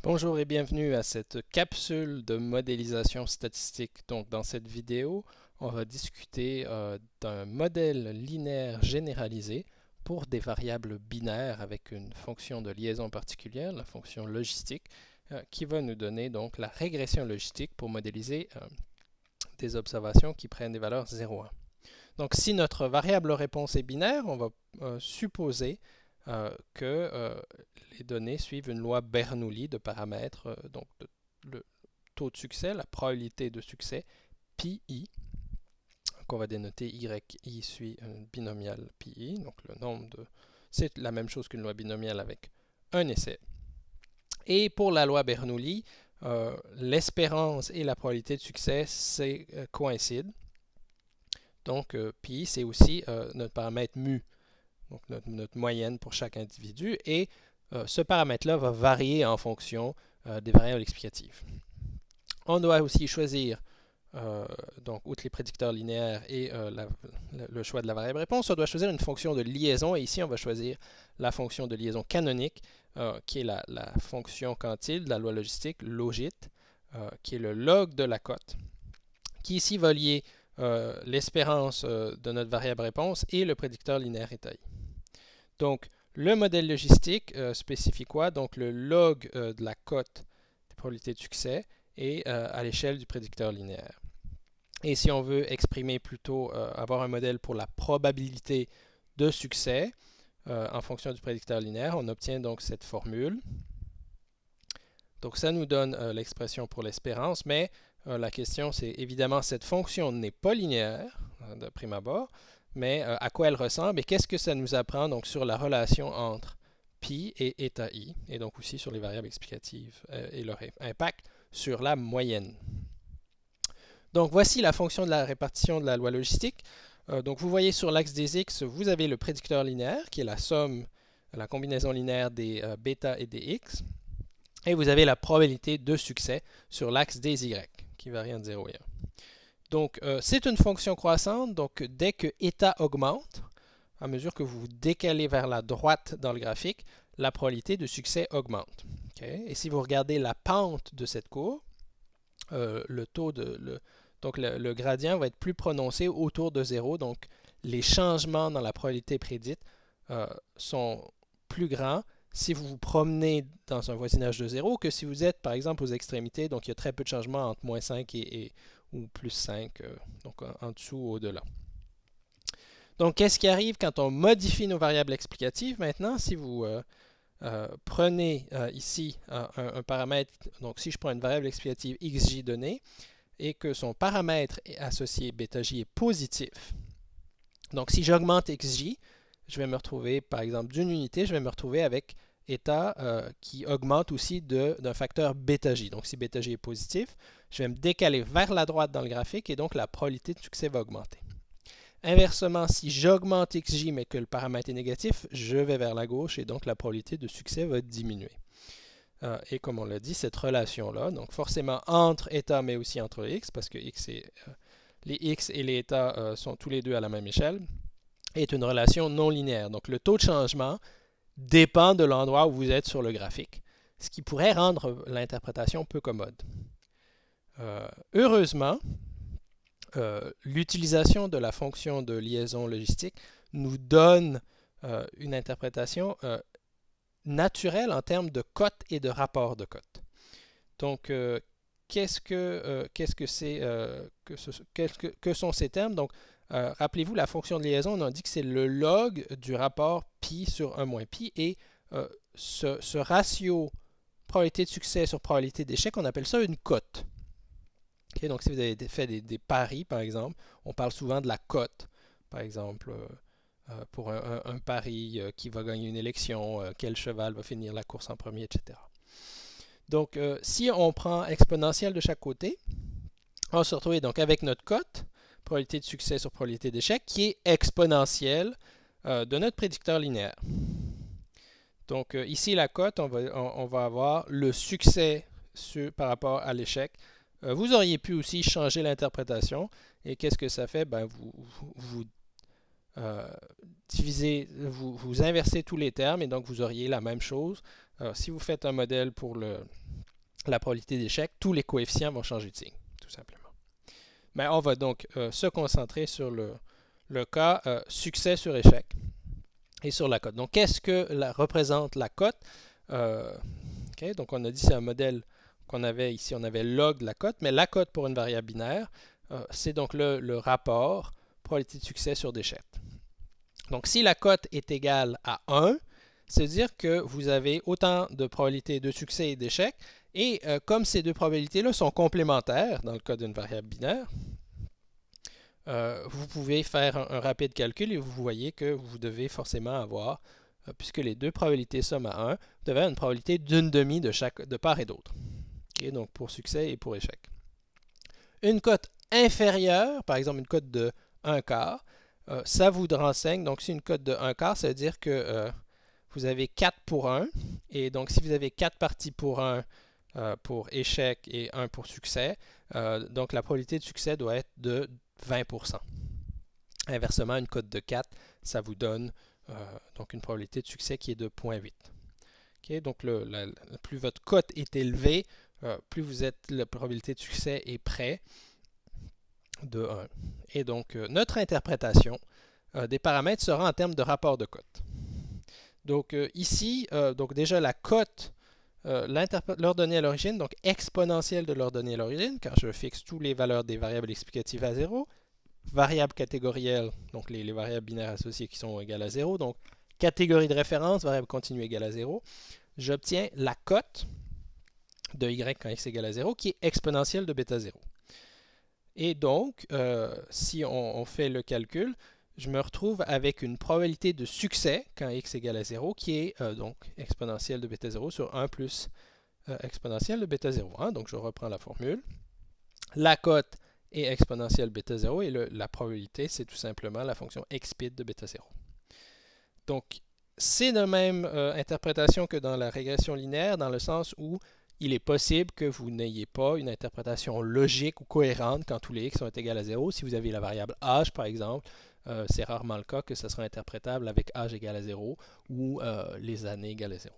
Bonjour et bienvenue à cette capsule de modélisation statistique. Donc, dans cette vidéo, on va discuter d'un modèle linéaire généralisé pour des variables binaires avec une fonction de liaison particulière, la fonction logistique, qui va nous donner donc la régression logistique pour modéliser des observations qui prennent des valeurs 0 1. Donc, si notre variable réponse est binaire, on va supposer que les données suivent une loi Bernoulli de paramètres, donc le taux de succès, la probabilité de succès, pi i, qu'on va dénoter yi suit un binomial pi i, donc le nombre de... C'est la même chose qu'une loi binomiale avec un essai. Et pour la loi Bernoulli, l'espérance et la probabilité de succès coïncident. Donc, pi, c'est aussi notre paramètre mu, donc notre moyenne pour chaque individu. Et ce paramètre-là va varier en fonction des variables explicatives. On doit aussi choisir, donc, outre les prédicteurs linéaires et le choix de la variable réponse, on doit choisir une fonction de liaison. Et ici, on va choisir la fonction de liaison canonique, qui est la fonction quantile de la loi logistique, logit, qui est le log de la cote, qui ici va lier l'espérance de notre variable réponse et le prédicteur linéaire état i. Donc, le modèle logistique spécifie quoi? Donc, le log de la cote des probabilités de succès est à l'échelle du prédicteur linéaire. Et si on veut exprimer plutôt, avoir un modèle pour la probabilité de succès en fonction du prédicteur linéaire, on obtient donc cette formule. Donc, ça nous donne l'expression pour l'espérance, mais la question, c'est évidemment, cette fonction n'est pas linéaire, de prime abord, mais à quoi elle ressemble et qu'est-ce que ça nous apprend donc sur la relation entre pi et eta i, et donc aussi sur les variables explicatives et leur impact sur la moyenne. Donc, voici la fonction de la répartition de la loi logistique. Donc, vous voyez sur l'axe des x, vous avez le prédicteur linéaire, qui est la somme, la combinaison linéaire des bêta et des x. Et vous avez la probabilité de succès sur l'axe des y, qui varie entre 0 et 1. Donc, c'est une fonction croissante. Donc, dès que eta augmente, à mesure que vous vous décalez vers la droite dans le graphique, la probabilité de succès augmente. Okay? Et si vous regardez la pente de cette courbe, le gradient va être plus prononcé autour de 0. Donc, les changements dans la probabilité prédite sont plus grands si vous vous promenez dans un voisinage de 0 que si vous êtes, par exemple, aux extrémités. Donc, il y a très peu de changements entre moins 5 ou plus 5, donc en dessous ou au-delà. Donc, qu'est-ce qui arrive quand on modifie nos variables explicatives maintenant? Si vous prenez ici un paramètre, donc si je prends une variable explicative xj donnée et que son paramètre associé βj est positif, donc si j'augmente xj, je vais me retrouver, par exemple, d'une unité, je vais me retrouver avec état qui augmente aussi d'un facteur βj. Donc si βj est positif, je vais me décaler vers la droite dans le graphique et donc la probabilité de succès va augmenter. Inversement, si j'augmente xj mais que le paramètre est négatif, je vais vers la gauche et donc la probabilité de succès va diminuer. Et comme on l'a dit, cette relation-là, donc forcément entre états mais aussi entre x, parce que les x et les états sont tous les deux à la même échelle, est une relation non linéaire. Donc le taux de changement dépend de l'endroit où vous êtes sur le graphique, ce qui pourrait rendre l'interprétation peu commode. Heureusement, l'utilisation de la fonction de liaison logistique nous donne une interprétation naturelle en termes de cote et de rapport de cote. Donc, qu'est-ce que sont ces termes? Donc, rappelez-vous, la fonction de liaison, on a dit que c'est le log du rapport pi sur 1 moins pi, et ce ratio probabilité de succès sur probabilité d'échec, on appelle ça une cote. Okay, donc, si vous avez fait des paris, par exemple, on parle souvent de la cote. Par exemple, pour un pari qui va gagner une élection, quel cheval va finir la course en premier, etc. Donc, si on prend exponentielle de chaque côté, on va se retrouver donc avec notre cote, probabilité de succès sur probabilité d'échec, qui est exponentielle de notre prédicteur linéaire. Donc, ici, la cote, on va avoir le succès par rapport à l'échec. Vous auriez pu aussi changer l'interprétation. Et qu'est-ce que ça fait? Ben, vous vous inversez tous les termes et donc vous auriez la même chose. Si vous faites un modèle pour la probabilité d'échec, tous les coefficients vont changer de signe, tout simplement. Mais on va donc se concentrer sur le cas succès sur échec et sur la cote. Donc, qu'est-ce que représente la cote? Donc, on a dit c'est un modèle qu'on avait ici, on avait log de la cote, mais la cote pour une variable binaire, c'est donc le rapport probabilité de succès sur d'échec. Donc, si la cote est égale à 1, c'est-à-dire que vous avez autant de probabilités de succès et d'échec, et comme ces deux probabilités-là sont complémentaires dans le cas d'une variable binaire, vous pouvez faire un rapide calcul et vous voyez que vous devez forcément avoir, puisque les deux probabilités somment à 1, vous devez avoir une probabilité d'une demi de part et d'autre. Okay, donc pour succès et pour échec. Une cote inférieure, par exemple une cote de 1 quart, ça vous renseigne, donc si une cote de 1 quart, ça veut dire que vous avez 4 pour 1, et donc si vous avez 4 parties pour 1 pour échec et 1 pour succès, donc la probabilité de succès doit être de 20%. Inversement, une cote de 4, ça vous donne donc une probabilité de succès qui est de 0,8. Okay, donc plus votre cote est élevée, plus la probabilité de succès est près de 1. Et donc, notre interprétation des paramètres sera en termes de rapport de cote. Donc ici, donc déjà la cote, l'ordonnée à l'origine, donc exponentielle de l'ordonnée à l'origine, quand je fixe toutes les valeurs des variables explicatives à 0, variables catégorielles, donc les variables binaires associées qui sont égales à 0, donc catégorie de référence, variable continue égale à 0, j'obtiens la cote de y quand x égale à 0, qui est exponentielle de bêta 0. Et donc, si on fait le calcul, je me retrouve avec une probabilité de succès quand x égale à 0, qui est donc exponentielle de bêta 0 sur 1 plus exponentielle de bêta 0. Hein? Donc, je reprends la formule. La cote est exponentielle bêta 0 et la probabilité, c'est tout simplement la fonction expid de bêta 0. Donc, c'est la même interprétation que dans la régression linéaire, dans le sens où il est possible que vous n'ayez pas une interprétation logique ou cohérente quand tous les x sont égaux à 0. Si vous avez la variable âge, par exemple, c'est rarement le cas que ça sera interprétable avec âge égal à 0 ou les années égales à 0.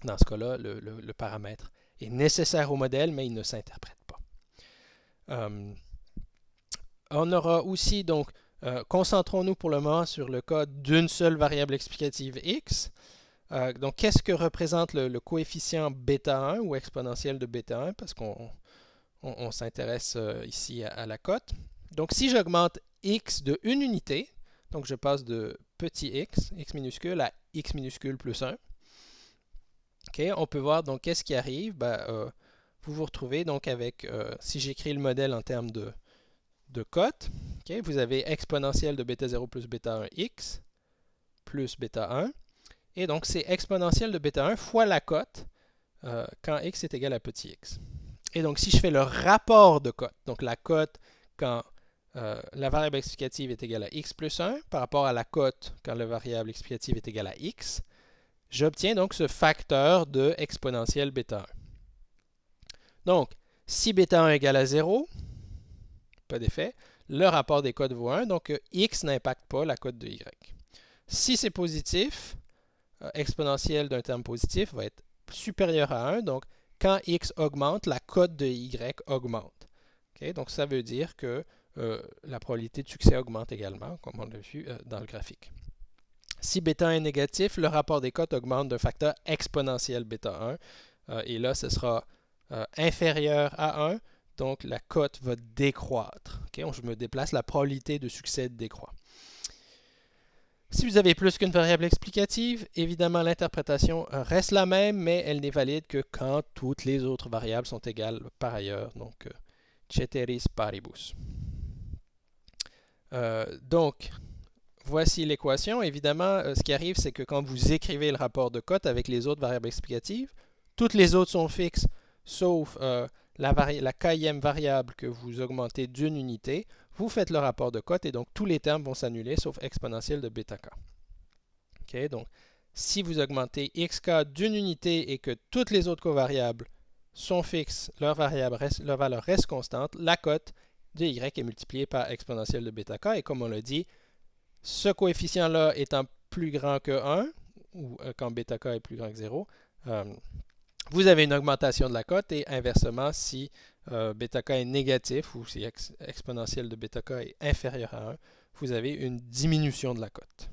Dans ce cas-là, le paramètre est nécessaire au modèle, mais il ne s'interprète pas. On aura aussi, donc, concentrons-nous pour le moment sur le cas d'une seule variable explicative x. Donc, qu'est-ce que représente le coefficient bêta 1 ou exponentielle de bêta 1? Parce qu'on s'intéresse ici à la cote. Donc, si j'augmente x de une unité, donc je passe de petit x minuscule, à x minuscule plus 1. Okay, on peut voir donc qu'est-ce qui arrive. Vous vous retrouvez donc avec, si j'écris le modèle en termes de cote, okay, vous avez exponentielle de bêta 0 plus bêta 1 x plus bêta 1. Et donc, c'est exponentielle de bêta 1 fois la cote quand x est égal à petit x. Et donc, si je fais le rapport de cote, donc la cote quand la variable explicative est égale à x plus 1 par rapport à la cote quand la variable explicative est égale à x, j'obtiens donc ce facteur de exponentielle bêta 1. Donc, si bêta 1 égale à 0, pas d'effet, le rapport des cotes vaut 1, donc x n'impacte pas la cote de y. Si c'est positif, exponentielle d'un terme positif va être supérieure à 1. Donc, quand x augmente, la cote de y augmente. Okay? Donc, ça veut dire que la probabilité de succès augmente également, comme on l'a vu dans le graphique. Si bêta 1 est négatif, le rapport des cotes augmente d'un facteur exponentiel bêta 1. Et là, ce sera inférieur à 1. Donc, la cote va décroître. Okay? Je me déplace, la probabilité de succès décroît. Si vous avez plus qu'une variable explicative, évidemment l'interprétation reste la même, mais elle n'est valide que quand toutes les autres variables sont égales par ailleurs. Donc, ceteris paribus. Donc, voici l'équation. Évidemment, ce qui arrive, c'est que quand vous écrivez le rapport de cote avec les autres variables explicatives, toutes les autres sont fixes, sauf la kème variable que vous augmentez d'une unité. Vous faites le rapport de cote et donc tous les termes vont s'annuler sauf exponentielle de bêta k. Okay, donc, si vous augmentez xk d'une unité et que toutes les autres covariables sont fixes, leur valeur reste constante, la cote de y est multipliée par exponentielle de bêta k. Et comme on l'a dit, Ce coefficient-là étant plus grand que 1, ou quand bêta k est plus grand que 0, vous avez une augmentation de la cote et inversement, si bêta k est négatif ou si exponentielle de bêta k est inférieure à 1, vous avez une diminution de la cote.